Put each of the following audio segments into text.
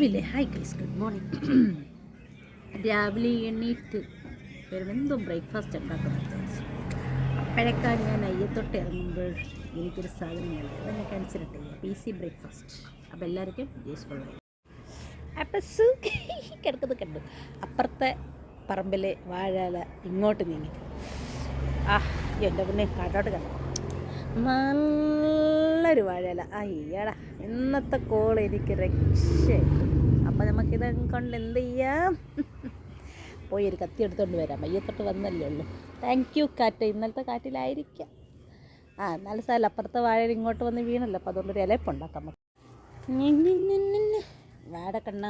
Hi guys, good morning. രാവിലെ എണ്ണീറ്റ് വരുമെന്തും breakfast ഉണ്ടാക്കുന്ന വിചാരിച്ചു. അപ്പോഴേക്കാൾ ഞാൻ അയ്യത്തൊട്ട് ഇറങ്ങുമ്പോൾ എനിക്കൊരു സാധനം വേണം. അതെന്നെ കാണിച്ചിട്ടെ, PC ബ്രേക്ക്ഫാസ്റ്റ്. അപ്പോൾ എല്ലാവർക്കും യൂസ്ഫുള്ളായി. അപ്പം കിടക്കുന്നത് കണ്ടു. അപ്പുറത്തെ പറമ്പിലെ വാഴല ഇങ്ങോട്ട് നീങ്ങി. എൻ്റെ പിന്നെ കാട്ടോട്ട് കണ്ടു. നല്ലൊരു വാഴല. അയ്യടാ, ഇന്നത്തെ കോൾ എനിക്ക് രക്ഷ. അപ്പം നമുക്കിത് കൊണ്ട് എന്ത് ചെയ്യാം? പോയി ഒരു കത്തി എടുത്തുകൊണ്ട് വരാം. മയ്യത്തൊട്ട് വന്നല്ലേ ഉള്ളൂ. താങ്ക് യു കാറ്റ്. ഇന്നലത്തെ കാറ്റിലായിരിക്കാം. എന്നാലും സാല അപ്പുറത്തെ വാഴ ഇങ്ങോട്ട് വന്ന് വീണല്ലോ. അപ്പോൾ അതുകൊണ്ടൊരു ഇലപ്പുണ്ടാക്കാം നമുക്ക്. വാടക്കണ്ണ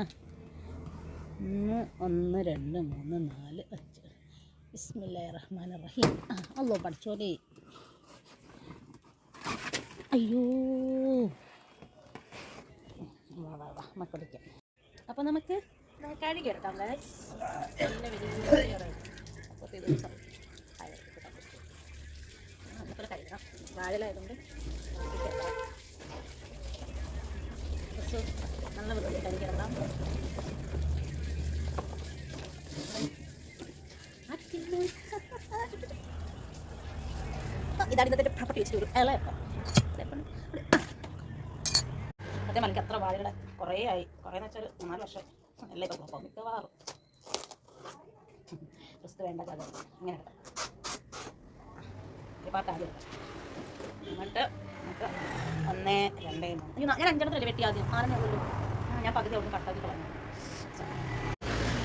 1 2 3 4 5. ബിസ്മില്ലാഹിർ റഹ്മാനിർ റഹീം. അല്ലോ പഠിച്ചോലേ. അയ്യോ, വാ മക്കളിക്കാം. അപ്പോൾ നമുക്ക് കഴുകിയെടുക്കാം. അപ്പോഴത്തെ ദിവസം അതുപോലെ കഴുകണം. വാഴലായതുകൊണ്ട് നല്ല വൃത്തി കഴുകിയിടണം. ഇതാണ് ഇന്നത്തെ പ്രോപ്പർട്ടി വെച്ചിട്ട് ഒരു ഇലയപ്പം. സത്യം എനിക്ക് അത്ര വാഴകളെ കുറേ ആയി. കുറേന്ന് വെച്ചാൽ 4 വർഷം എല്ലാം ഇപ്പം നോക്കാം. മിക്കവാറും റിസ്ക് വേണ്ട കഥ. ഇങ്ങനെ ഒരു പാട്ട് ആദ്യം എന്നിട്ട് നമുക്ക് 1 2 3 ഞാൻ 5 വെട്ടി ആദ്യം 4 ഉള്ളൂ. ഞാൻ പകുതി അവിടെ കട്ടാക്കി കളഞ്ഞു.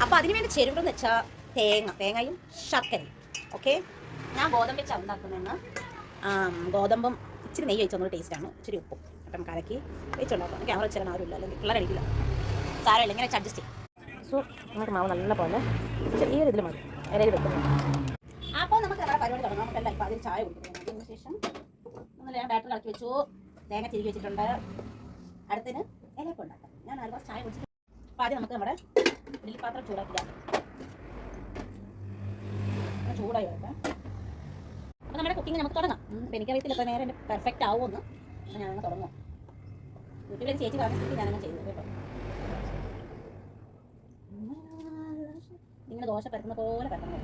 അപ്പോൾ അതിന് വേണ്ടി ചേരുവെന്ന് വെച്ചാൽ തേങ്ങയും ശർക്കരയും. ഓക്കെ, ഞാൻ ഗോതമ്പ് വെച്ചാൽ ഉണ്ടാക്കുന്നതെന്ന്. ഗോതമ്പും ഇച്ചിരി നെയ്യ് വെച്ചൊന്നൊരു ടേസ്റ്റാണ്. ഇച്ചിരി ഉപ്പും അപ്പം കലക്കി വെച്ചുണ്ടാക്കും. ക്യാമറ വെച്ചാൽ ആരുമില്ല, അല്ലെങ്കിൽ പിള്ളേരടിക്കില്ല. സാരമില്ല, ഇങ്ങനെ അഡ്ജസ്റ്റ് ചെയ്യും. സോ നമുക്ക് മാവ് നല്ല പോലെ ചെറിയ ഇതിൽ മതി ഇലയിൽ വെക്കുന്നു. അപ്പോൾ നമുക്ക് നമ്മുടെ പരിപാടി തുടങ്ങാം. നമുക്കെല്ലാം ഇപ്പോൾ അതിൽ ചായ കുടിക്കുന്നു. അതിന് ശേഷം ഞാൻ ബാറ്ററി കളക്കി വെച്ചു. തേങ്ങ തിരികെ വെച്ചിട്ടുണ്ട്. അടുത്തതിന് ഇലപ്പം ഉണ്ടാക്കാം. ഞാൻ 4 ഗ്ലാസ് ചായ കുടിച്ചിട്ട് അപ്പോൾ ആദ്യം നമുക്ക് നമ്മുടെ ഇഡ്ഡലി പാത്രം ചൂടാക്കില്ല. ചൂടായി വരട്ടെ. അപ്പോൾ നമ്മുടെ കുക്കിംഗ് നമുക്ക് തുടങ്ങാം. അപ്പോൾ എനിക്കറിയത്തില്ല എത്ര നേരം പെർഫെക്റ്റ് ആവുമെന്ന്. ഞാനങ്ങനെ തുടങ്ങും. യൂട്യൂബിൽ ചേച്ചി കാണിച്ചിട്ട് ഞാനങ്ങനെ ചെയ്തു കേട്ടോ. ഇങ്ങനെ ദോശ പരത്തുന്ന പോലെ പരത്തണം.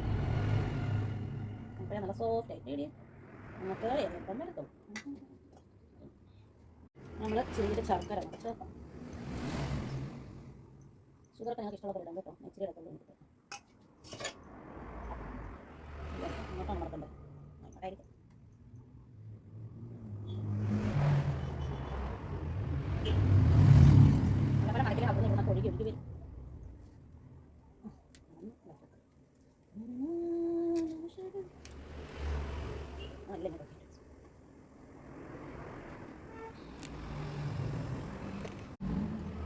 അപ്പോഴേ നല്ല സോഫ്റ്റ് ആയിട്ട് ഇടി നമുക്ക് ഇലപ്പം എടുക്കും. നമ്മൾ ചെറിയ ശർക്കര ചേർക്കാം. ഷുഗറൊക്കെ ഞങ്ങൾക്ക് ഇഷ്ടമുള്ള ഇടാം കേട്ടോ. ഇച്ചിരി ഇടത്തുള്ളൂ. ഇങ്ങോട്ടാണ് നടക്കേണ്ടത്. ആയിരിക്കും. അതേപോലെ കണക്കിൽ അവിടെ നിന്ന് കൊഴുകി ഒഴുകി വരും.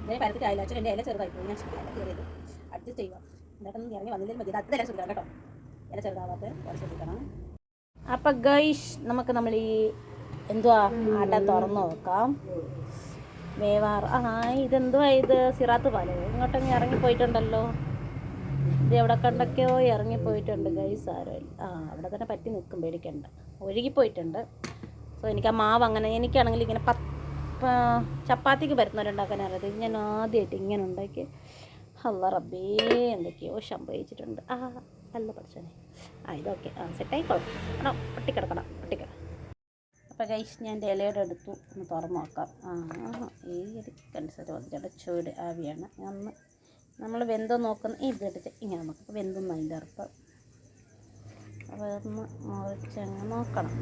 ഇതേ പരത്തിട്ട് ആയില്ല. അച്ഛൻ എൻ്റെ ഇല ചെറുതായി പോയി. ഞാൻ ഇല കയറിയത് അഡ്ജസ്റ്റ് ചെയ്യുക. എന്നിട്ടൊന്നും ഇറങ്ങി വന്നില്ലെങ്കിൽ മതി. അത് ഇല ശ്രദ്ധിക്കണം കേട്ടോ. ഇല ചെറുതാവാത്ത ഇല ശ്രദ്ധിക്കണം. അപ്പം ഗൈഷ്, നമുക്ക് നമ്മൾ ഈ എന്തുവാ അട തുറന്ന് നോക്കാം. വേവാറ്. ഇതെന്തുവാ ഇത്? സിറാത്ത് പാല് ഇങ്ങോട്ടങ്ങ് ഇറങ്ങിപ്പോയിട്ടുണ്ടല്ലോ. ഇത് എവിടെ കണ്ടൊക്കെയോ ഇറങ്ങിപ്പോയിട്ടുണ്ട് ഗൈസ്. ആരുമില്ല. അവിടെ തന്നെ പറ്റി നിൽക്കും, പേടിക്കണ്ട. ഒഴുകിപ്പോയിട്ടുണ്ട്. സോ എനിക്ക് ആ മാവ് അങ്ങനെ, എനിക്കാണെങ്കിൽ ഇങ്ങനെ ചപ്പാത്തിക്ക് പരത്തുന്നവരുണ്ടാക്കാൻ അറിയാതെ ഇത് ഞാൻ ആദ്യമായിട്ട് ഇങ്ങനെ ഉണ്ടാക്കി. അല്ലാ റബ്ബേ, എന്തൊക്കെയോ സംഭവിച്ചിട്ടുണ്ട്. നല്ല പഠിച്ചോനെ. ഇതൊക്കെ സെറ്റായിക്കോളും. പൊട്ടിക്കിടക്കണം. അപ്പോൾ ഗൈസ്, ഞാൻ എൻ്റെ ഇലയുടെ എടുത്തു. ഒന്ന് തുറന്ന് നോക്കാം. ഈ കണ്ടിട്ട് ചൂട് ആവിയാണ്. നമ്മൾ വെന്തോ നോക്കുന്ന ഇതെടുത്ത് ഇങ്ങനെ നമുക്ക് വെന്തൊന്നും അതിൻ്റെ അർത്ഥം. അപ്പോൾ ഒന്ന് മുറിച്ചങ്ങ് നോക്കണം.